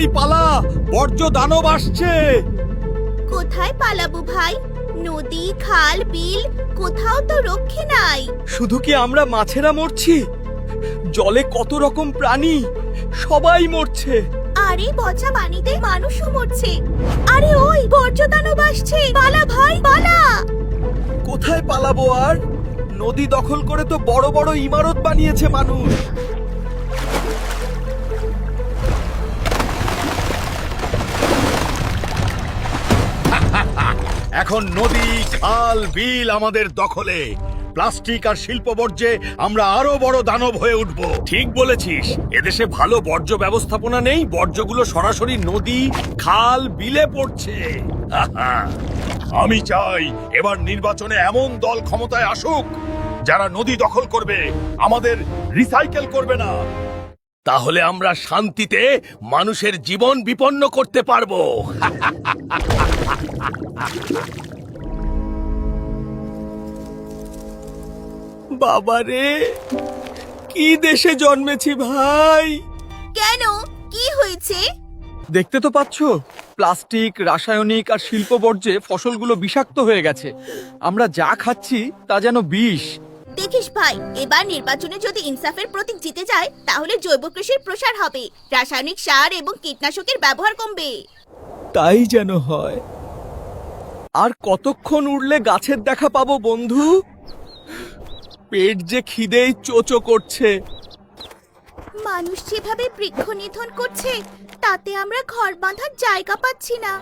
তাড়াতাড়ি পালা, বর্জ্য দানব আসছে। কোথায় পালাবো ভাই? নদী, খাল, বিল কোথাও তো রক্ষে নাই। শুধু কি আমরা মাছেরা মরছি? জলে কত রকম প্রাণী, সবাই মরছে। আরে পচা পানিতে মানুষও মরছে। আরে ওই বর্জ্য দানব আসছে, পালা ভাই পালা। কোথায় পালাবো আর? নদী দখল করে তো বড় বড় ইমারত বানিয়েছে মানুষ। এখন নদী, খাল, বিল আমাদের দখলে। প্লাস্টিক আর শিল্প বর্জ্যে আমরা আরো বড় দানব হয়ে উঠব। ঠিক বলেছিস, এদেশে ভালো বর্জ্য ব্যবস্থাপনা নেই, বর্জ্যগুলো সরাসরি নদী, খাল, বিলে পড়ছে। আমি চাই এবার নির্বাচনে এমন দল ক্ষমতায় আসুক যারা নদী দখল করবে, আমাদের রিসাইকেল করবে না। তাহলে আমরা শান্তিতে মানুষের জীবন বিপন্ন করতে পারবো। বাবারে, কি দেশে জন্মেছি ভাই! কেন, কি হয়েছে? দেখতে তো পাচ্ছ, প্লাস্টিক, রাসায়নিক আর শিল্প বর্জ্যে ফসলগুলো বিষাক্ত হয়ে গেছে। আমরা যা খাচ্ছি তা যেন বিষ। দেখিস ভাই, এবার নির্বাচনে যদি ইনসাফের প্রতীক জিতে যায় তাহলে জৈব কৃষির প্রসার হবে, রাসায়নিক সার এবং কীটনাশকের ব্যবহার কমবে। তাই যেন হয়। আর কতক্ষণ উড়লে গাছের দেখা পাবো বন্ধু? পেট যে খিদেই চোচো করছে। মানুষ যেভাবে বৃক্ষ নিধন করছে তাতে আমরা ঘর বাঁধার জায়গা পাচ্ছি না,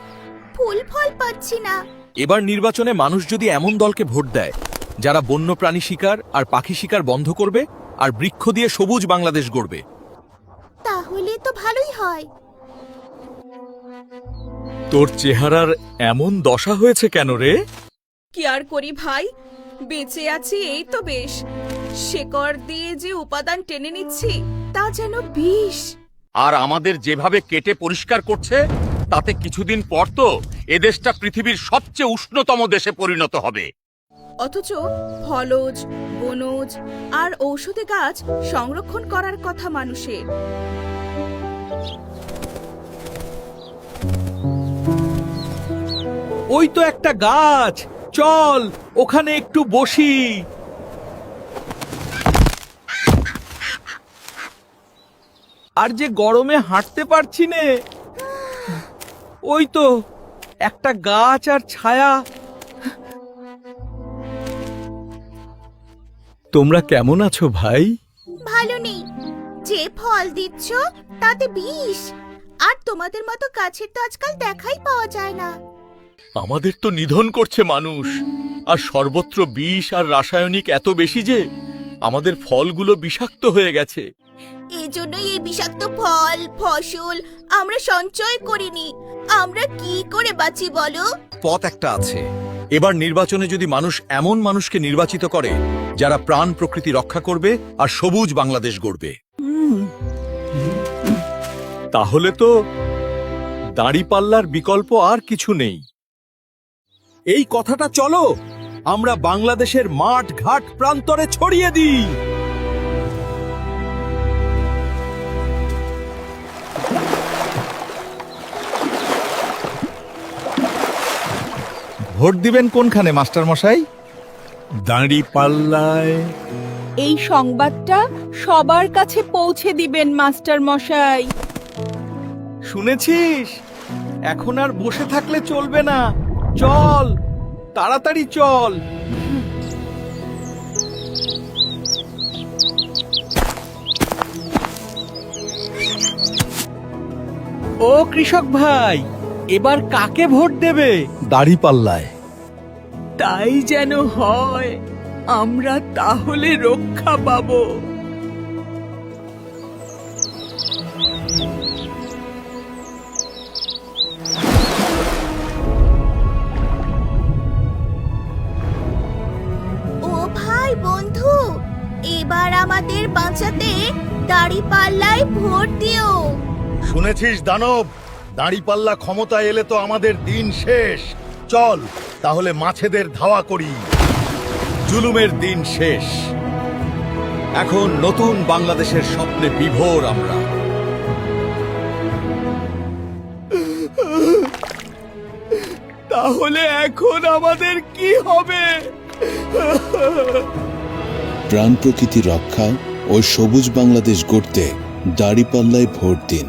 ফুল ফল পাচ্ছি না। এবার নির্বাচনে মানুষ যদি এমন দলকে ভোট দেয় যারা বন্যপ্রাণী শিকার আর পাখি শিকার বন্ধ করবে আর বৃক্ষ দিয়ে সবুজ বাংলাদেশ গড়বে, তাহলে তো ভালোই হয়। তোর চেহারার এমন দশা হয়েছে কেন রে? কি আর করি ভাই, বেঁচে আছি এই তো বেশ। শেকড় দিয়ে যে উপাদান টেনে নিচ্ছি তা যেন বিষ। আর আমাদের যেভাবে কেটে পরিষ্কার করছে তাতে কিছুদিন পর তো এদেশটা পৃথিবীর সবচেয়ে উষ্ণতম দেশে পরিণত হবে। অথচ ফলজ, বনজ আর ঔষধি গাছ সংরক্ষণ করার কথা মানুষের। ওই তো একটা গাছ, চল ওখানে একটু বসি। আর যে গরমে হাঁটতে পারছি নে। ওই তো একটা গাছ আর ছায়া। তোমরা কেমন আছো ভাই? ভালো নেই, যে ফল দিচ্ছ তাতে বিষ, আর তোমাদের মতো গাছের তো আজকাল দেখাই পাওয়া যায় না। আমাদের তো নিধন করছে মানুষ, আর সর্বত্র বিষ আর রাসায়নিক এত বেশি যে আমাদের ফলগুলো বিষাক্ত হয়ে গেছে। এই জন্যই এই বিষাক্ত ফল ফসল আমরা সঞ্চয় করিনি। আমরা কি করে বাঁচি বলো? পথ একটা আছে। এবার নির্বাচনে যদি মানুষ এমন মানুষকে নির্বাচিত করে যারা প্রাণ প্রকৃতি রক্ষা করবে আর সবুজ বাংলাদেশ গড়বে, তাহলে তো দাঁড়িপাল্লার বিকল্প আর কিছু নেই। এই কথাটা চলো আমরা বাংলাদেশের মাঠ ঘাট প্রান্তরে ছড়িয়ে দিই। ভোট দিবেন কোনখানে মাস্টার মশাই? দাঁড়িপাল্লায়। এই সংবাদটা সবার কাছে পৌঁছে দিবেন মাস্টার মশাই। শুনেছিস? এখন আর বসে থাকলে চলবে না, চল তাড়াতাড়ি চল। ও কৃষক ভাই, এবার কাকে ভোট দেবে? দাঁড়িপাল্লায়। তাই যেন হয়, আমরা তাহলে রক্ষা পাবো। ও ভাই বন্ধু, এবার আমাদের বাঁচাতে দাঁড়িপাল্লায় ভোট দিও। শুনেছিস দানব, দাঁড়িপাল্লা ক্ষমতায় এলে তো আমাদের দিন শেষ। চল তাহলে মাছেদের ধাওয়া করি। জুলুমের দিন শেষ। এখন নতুন বাংলাদেশের স্বপ্নে বিভোর আমরা। তাহলে এখন আমাদের কি হবে? প্রাণ প্রকৃতি রক্ষা ও সবুজ বাংলাদেশ গড়তে দাঁড়িপাল্লায় ভোট দিন।